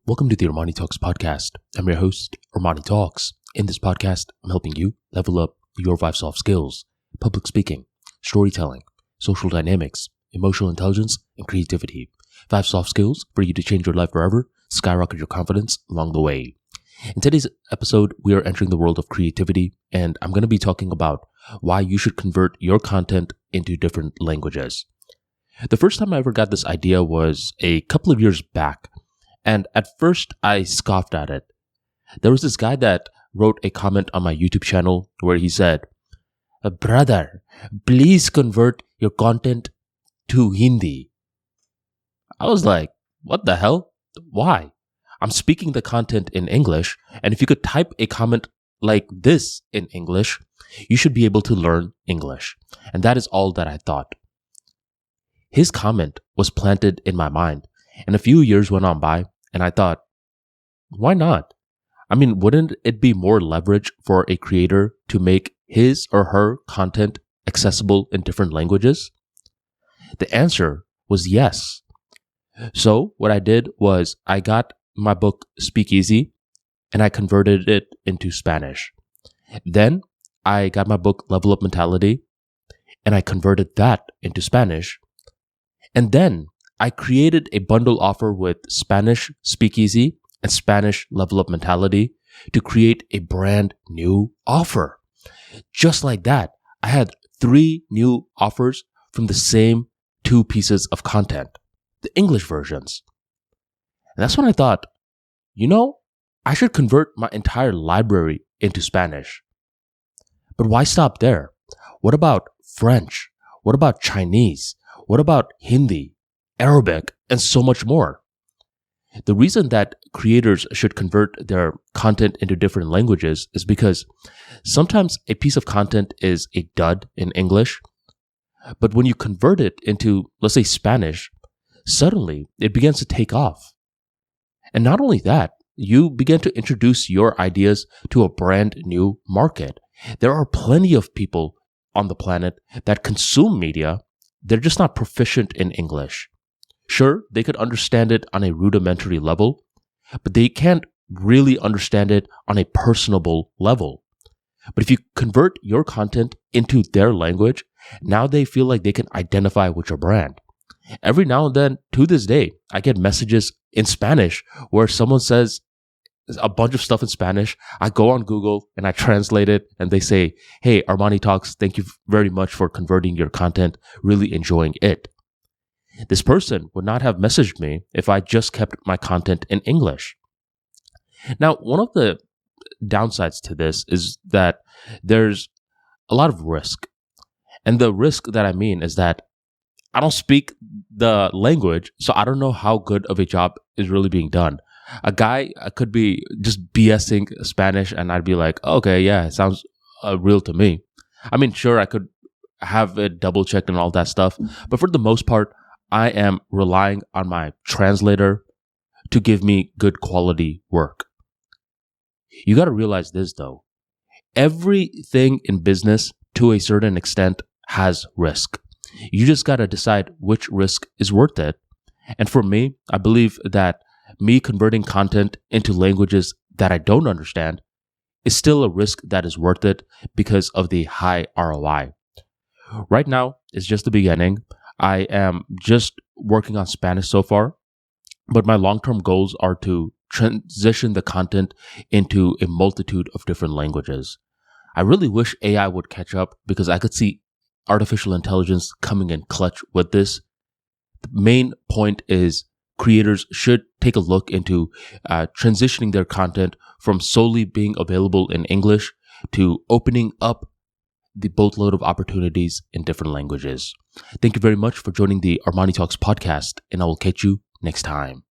Welcome to the ArmaniTalks podcast. I'm your host, ArmaniTalks. In this podcast, I'm helping you level up your 5 soft skills: public speaking, storytelling, social dynamics, emotional intelligence, and creativity. 5 soft skills for you to change your life forever, skyrocket your confidence along the way. In today's episode, we are entering the world of creativity, and I'm going to be talking about why you should convert your content into different languages. The first time I ever got this idea was a couple of years back. And at first, I scoffed at it. There was this guy that wrote a comment on my YouTube channel where he said, "Brother, please convert your content to Hindi." I was like, what the hell? Why? I'm speaking the content in English, and if you could type a comment like this in English, you should be able to learn English. And that is all that I thought. His comment was planted in my mind, and a few years went on by. And I thought, why not? I mean, wouldn't it be more leverage for a creator to make his or her content accessible in different languages? The answer was yes. So what I did was I got my book Speakeasy and I converted it into Spanish. Then I got my book Level Up Mentality and I converted that into Spanish. And then I created a bundle offer with Spanish Speakeasy and Spanish Level Up Mentality to create a brand new offer. Just like that, I had 3 new offers from the same 2 pieces of content, the English versions. And that's when I thought, I should convert my entire library into Spanish. But why stop there? What about French? What about Chinese? What about Hindi, Arabic, and so much more? The reason that creators should convert their content into different languages is because sometimes a piece of content is a dud in English, but when you convert it into, let's say, Spanish, suddenly it begins to take off. And not only that, you begin to introduce your ideas to a brand new market. There are plenty of people on the planet that consume media. They're just not proficient in English. Sure, they could understand it on a rudimentary level, but they can't really understand it on a personable level. But if you convert your content into their language, now they feel like they can identify with your brand. Every now and then, to this day, I get messages in Spanish where someone says a bunch of stuff in Spanish. I go on Google and I translate it and they say, "Hey, ArmaniTalks, thank you very much for converting your content. Really enjoying it." This person would not have messaged me if I just kept my content in English. Now, one of the downsides to this is that there's a lot of risk. And the risk that I mean is that I don't speak the language, so I don't know how good of a job is really being done. A guy could be just BSing Spanish and I'd be like, okay, yeah, it sounds real to me. I mean, sure, I could have it double checked and all that stuff, but for the most part, I am relying on my translator to give me good quality work. You got to realize this though. Everything in business to a certain extent has risk. You just got to decide which risk is worth it. And for me, I believe that me converting content into languages that I don't understand is still a risk that is worth it because of the high ROI. Right now, it's just the beginning. I am just working on Spanish so far, but my long-term goals are to transition the content into a multitude of different languages. I really wish AI would catch up because I could see artificial intelligence coming in clutch with this. The main point is creators should take a look into transitioning their content from solely being available in English to opening up the boatload of opportunities in different languages. Thank you very much for joining the ArmaniTalks podcast, and I will catch you next time.